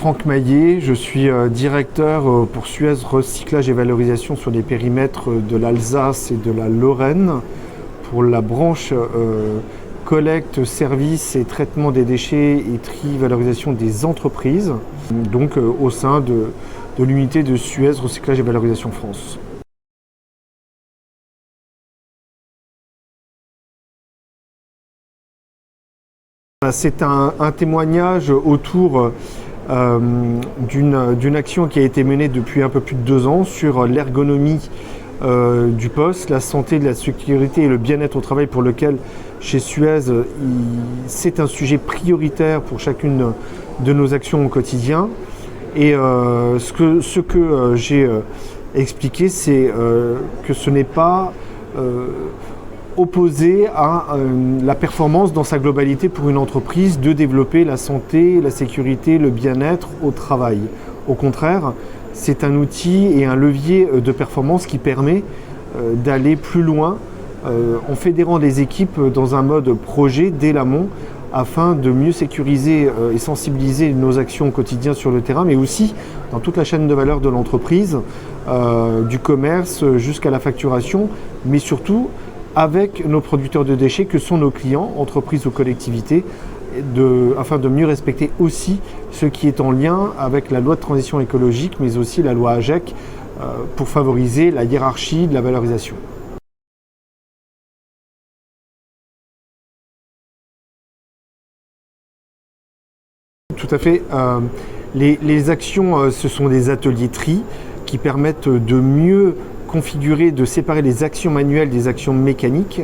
Franck Maillet, je suis directeur pour Suez Recyclage et Valorisation sur les périmètres de l'Alsace et de la Lorraine pour la branche collecte, service et traitement des déchets et tri-valorisation des entreprises, donc au sein de l'unité de Suez Recyclage et Valorisation France. C'est un témoignage autour d'une action qui a été menée depuis un peu plus de 2 ans sur l'ergonomie du poste, la santé, la sécurité et le bien-être au travail, pour lequel chez Suez c'est un sujet prioritaire pour chacune de nos actions au quotidien. Et ce que j'ai expliqué, c'est que ce n'est pas opposé à la performance dans sa globalité pour une entreprise de développer la santé, la sécurité, le bien-être au travail. Au contraire, c'est un outil et un levier de performance qui permet d'aller plus loin en fédérant les équipes dans un mode projet dès l'amont afin de mieux sécuriser et sensibiliser nos actions au quotidien sur le terrain, mais aussi dans toute la chaîne de valeur de l'entreprise, du commerce jusqu'à la facturation, mais surtout avec nos producteurs de déchets que sont nos clients, entreprises ou collectivités, afin de mieux respecter aussi ce qui est en lien avec la loi de transition écologique, mais aussi la loi AGEC, pour favoriser la hiérarchie de la valorisation. Tout à fait. Les actions, ce sont des ateliers tri qui permettent de mieux configurer, de séparer les actions manuelles des actions mécaniques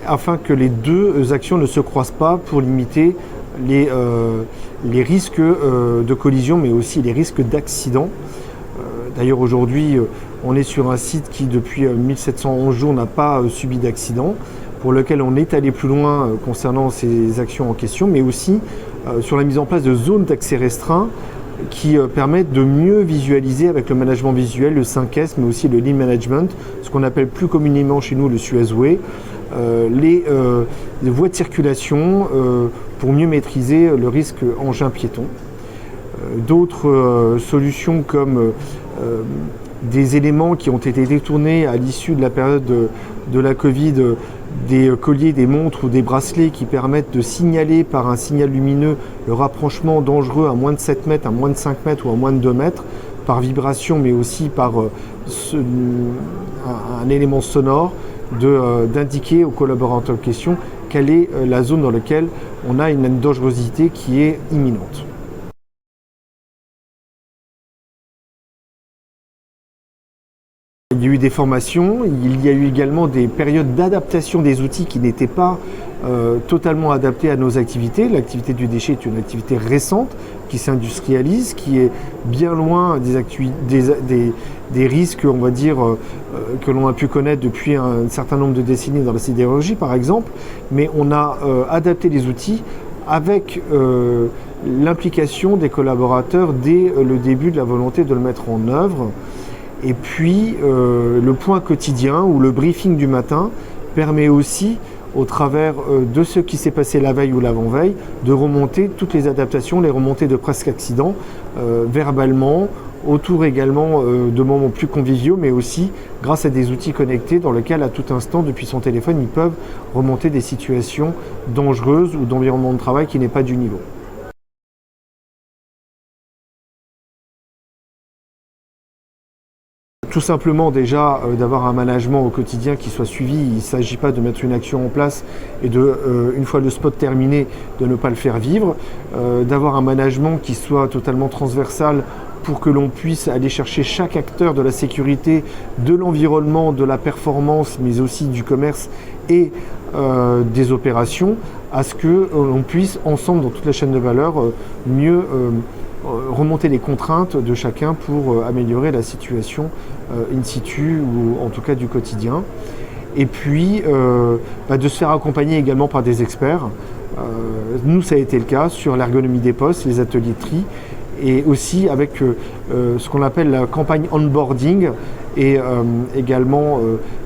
afin que les deux actions ne se croisent pas pour limiter les risques de collision, mais aussi les risques d'accident. D'ailleurs, aujourd'hui, on est sur un site qui, depuis 1711 jours, n'a pas subi d'accident, pour lequel on est allé plus loin concernant ces actions en question, mais aussi sur la mise en place de zones d'accès restreint qui permettent de mieux visualiser avec le management visuel, le 5S, mais aussi le Lean Management, ce qu'on appelle plus communément chez nous le Suez Way, les voies de circulation pour mieux maîtriser le risque engin piéton. D'autres solutions comme des éléments qui ont été détournés à l'issue de la période de la Covid, des colliers, des montres ou des bracelets qui permettent de signaler par un signal lumineux le rapprochement dangereux à moins de 7 mètres, à moins de 5 mètres ou à moins de 2 mètres, par vibration mais aussi par un élément sonore, d'indiquer aux collaborateurs en question quelle est la zone dans laquelle on a une dangerosité qui est imminente. Il y a eu des formations, il y a eu également des périodes d'adaptation des outils qui n'étaient pas totalement adaptés à nos activités. L'activité du déchet est une activité récente qui s'industrialise, qui est bien loin des risques, on va dire, que l'on a pu connaître depuis un certain nombre de décennies dans la sidérurgie par exemple, mais on a adapté les outils avec l'implication des collaborateurs dès le début de la volonté de le mettre en œuvre. Et puis le point quotidien ou le briefing du matin permet aussi, au travers de ce qui s'est passé la veille ou l'avant-veille, de remonter toutes les adaptations, les remontées de presque accident, verbalement, autour également de moments plus conviviaux, mais aussi grâce à des outils connectés dans lesquels à tout instant, depuis son téléphone, ils peuvent remonter des situations dangereuses ou d'environnement de travail qui n'est pas du niveau. Tout simplement déjà d'avoir un management au quotidien qui soit suivi. Il ne s'agit pas de mettre une action en place et une fois le spot terminé, de ne pas le faire vivre. D'avoir un management qui soit totalement transversal pour que l'on puisse aller chercher chaque acteur de la sécurité, de l'environnement, de la performance, mais aussi du commerce et des opérations, à ce que l'on puisse ensemble dans toute la chaîne de valeur mieux remonter les contraintes de chacun pour améliorer la situation in situ ou en tout cas du quotidien. Et puis de se faire accompagner également par des experts. Nous, ça a été le cas sur l'ergonomie des postes, les ateliers de tri, et aussi avec ce qu'on appelle la campagne onboarding et également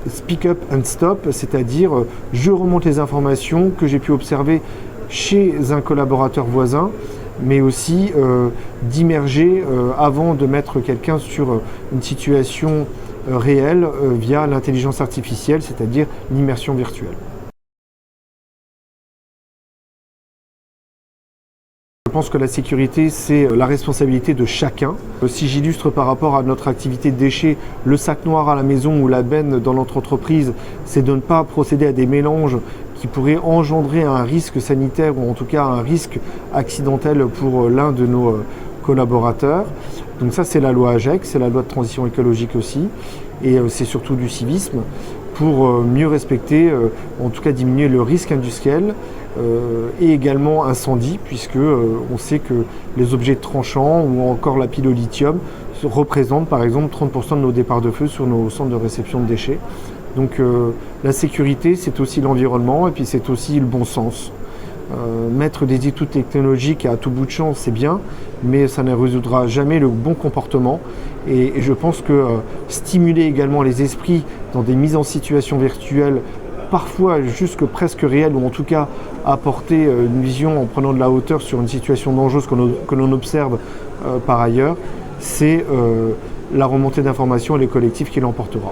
speak up and stop, c'est-à-dire je remonte les informations que j'ai pu observer chez un collaborateur voisin mais aussi d'immerger avant de mettre quelqu'un sur une situation réelle via l'intelligence artificielle, c'est-à-dire l'immersion virtuelle. Je pense que la sécurité, c'est la responsabilité de chacun. Si j'illustre par rapport à notre activité de déchets, le sac noir à la maison ou la benne dans notre entreprise, c'est de ne pas procéder à des mélanges qui pourraient engendrer un risque sanitaire ou en tout cas un risque accidentel pour l'un de nos collaborateurs. Donc ça, c'est la loi AGEC, c'est la loi de transition écologique aussi, et c'est surtout du civisme pour mieux respecter, en tout cas diminuer le risque industriel et également incendie, puisque on sait que les objets tranchants ou encore la pile au lithium représentent par exemple 30% de nos départs de feu sur nos centres de réception de déchets. Donc la sécurité, c'est aussi l'environnement et puis c'est aussi le bon sens. Mettre des études technologiques à tout bout de champ, c'est bien, mais ça ne résoudra jamais le bon comportement. Et je pense que stimuler également les esprits dans des mises en situation virtuelles, parfois jusque presque réelles, ou en tout cas apporter une vision en prenant de la hauteur sur une situation dangereuse que l'on observe par ailleurs, c'est la remontée d'informations et les collectifs qui l'emportera.